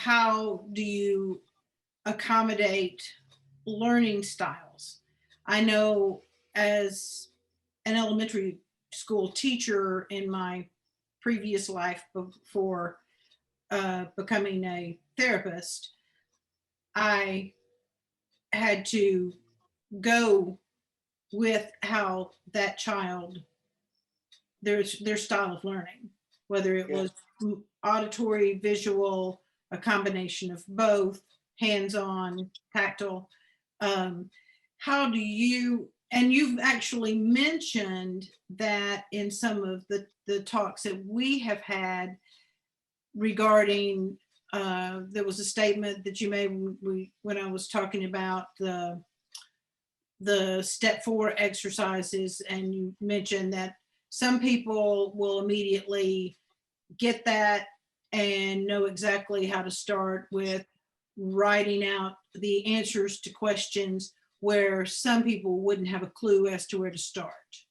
how do you accommodate learning styles? I know as an elementary school teacher in my previous life before becoming a therapist, I had to go with how that child, their style of learning, whether it Yeah. was auditory, visual, a combination of both, hands-on, tactile. Um, how do you, and you've actually mentioned that in some of the talks that we have had regarding, there was a statement that you made when I was talking about the step 4 exercises, and you mentioned that some people will immediately get that and know exactly how to start with writing out the answers to questions, where some people wouldn't have a clue as to where to start.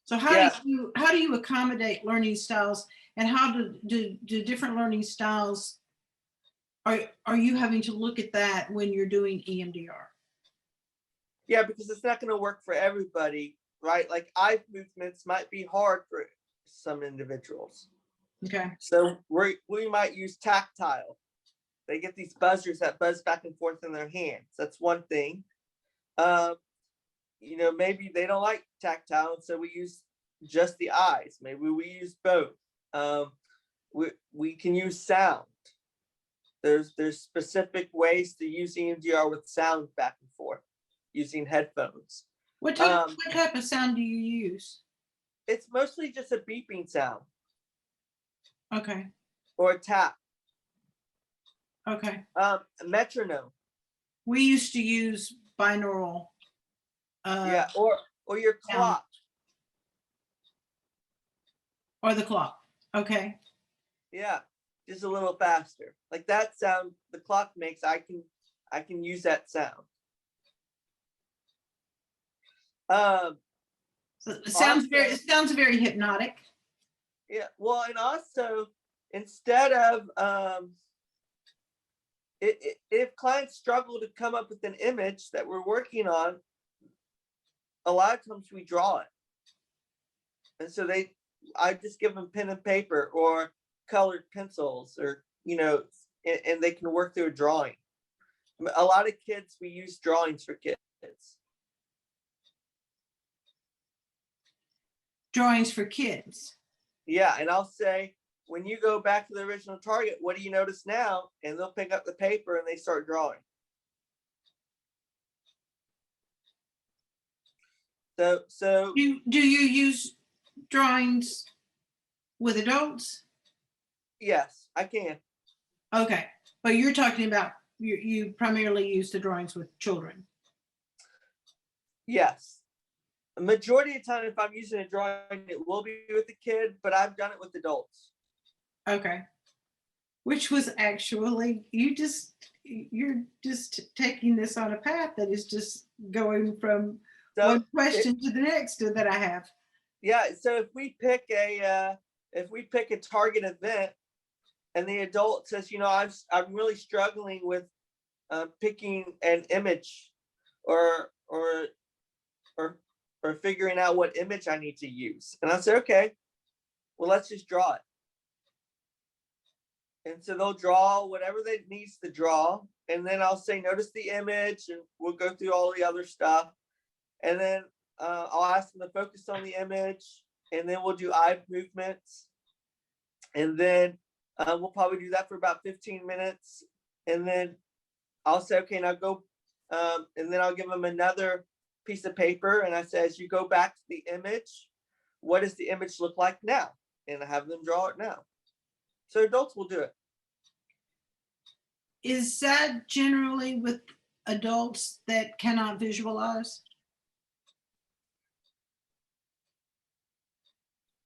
So Yeah. how do you accommodate learning styles, and how do different learning styles, are you having to look at that when you're doing EMDR? Yeah, because it's not going to work for everybody, right? Like eye movements might be hard for some individuals. Okay. So we might use tactile. They get these buzzers that buzz back and forth in their hands. That's one thing. Maybe they don't like tactile, so we use just the eyes. Maybe we use both. We can use sound. There's specific ways to use EMDR with sound back and forth using headphones. What type of sound do you use? It's mostly just a beeping sound. Okay. Or a tap. Okay. A metronome. We used to use binaural. Yeah, or your clock. Or the clock. Okay. Yeah, just a little faster. Like that sound the clock makes, I can use that sound. So it sounds very hypnotic. Yeah, well, and also instead of if clients struggle to come up with an image that we're working on, a lot of times we draw it. And so I just give them pen and paper or colored pencils, or and they can work through a drawing. A lot of kids, we use drawings for kids. Drawings for kids. Yeah, and I'll say, when you go back to the original target, what do you notice now? And they'll pick up the paper and they start drawing. So do you use drawings with adults? Yes, I can. Okay, but you're talking about you primarily use the drawings with children. Yes. A majority of the time, if I'm using a drawing, it will be with the kid, but I've done it with adults. Okay. Which was actually, you're just taking this on a path that is just going from one question to the next that I have. Yeah. So if we pick a target event, and the adult says, I'm really struggling with picking an image, or figuring out what image I need to use, and I say, okay, well, let's just draw it. And so they'll draw whatever they needs to draw. And then I'll say, notice the image, and we'll go through all the other stuff. And then I'll ask them to focus on the image, and then we'll do eye movements. And then we'll probably do that for about 15 minutes. And then I'll say, okay, now go. And then I'll give them another piece of paper. And I say, as you go back to the image, what does the image look like now? And I have them draw it now. So adults will do it. Is that generally with adults that cannot visualize?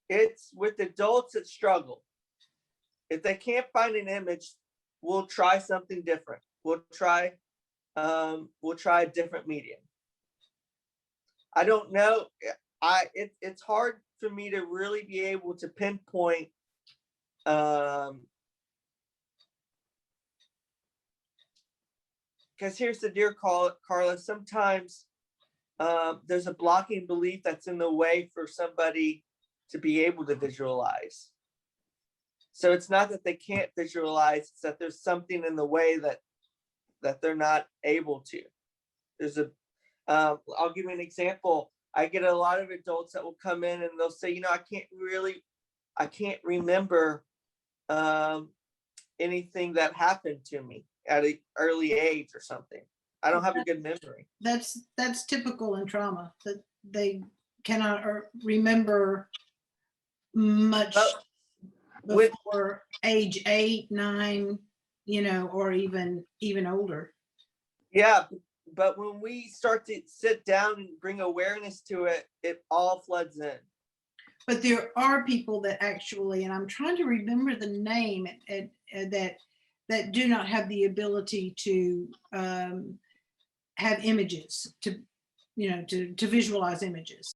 It's with adults that struggle. If they can't find an image, we'll try something different. We'll try a different medium. I don't know. It's hard for me to really be able to pinpoint because here's the deal, Carla, sometimes there's a blocking belief that's in the way for somebody to be able to visualize. So it's not that they can't visualize, it's that there's something in the way that they're not able to. There's a, I'll give you an example. I get a lot of adults that will come in and they'll say, you know, I can't remember anything that happened to me at an early age or something. I don't have a good memory. That's typical in trauma, that they cannot remember much before age 8, 9, you know, or even older. Yeah, but when we start to sit down and bring awareness to it, it all floods in. But there are people that actually, and I'm trying to remember the name, that do not have the ability to have images, to, you know, to visualize images.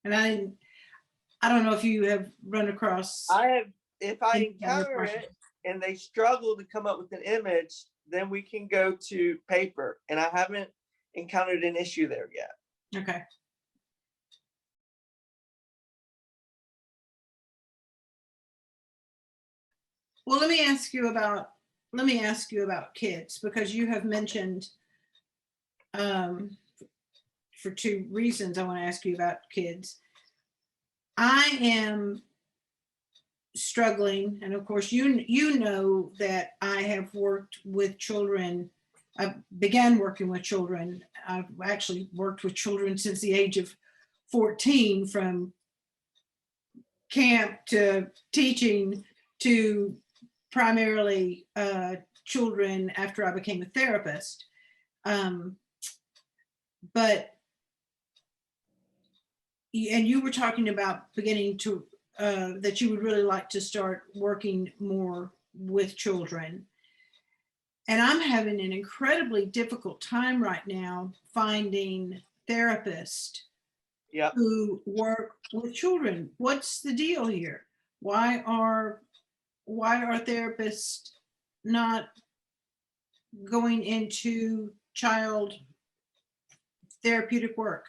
And I don't know if you have run across. I have, if I encounter it and they struggle to come up with an image, then we can go to paper. And I haven't encountered an issue there yet. Okay. Well, let me ask you about kids, because you have mentioned, for 2 reasons I want to ask you about kids. I am struggling, and of course you know that I have worked with children. I began working with children. I've actually worked with children since the age of 14, from camp to teaching to primarily children after I became a therapist. But, and you were talking about beginning to, that you would really like to start working more with children. And I'm having an incredibly difficult time right now finding therapists who work with children. What's the deal here? Why are therapists not going into child therapeutic work?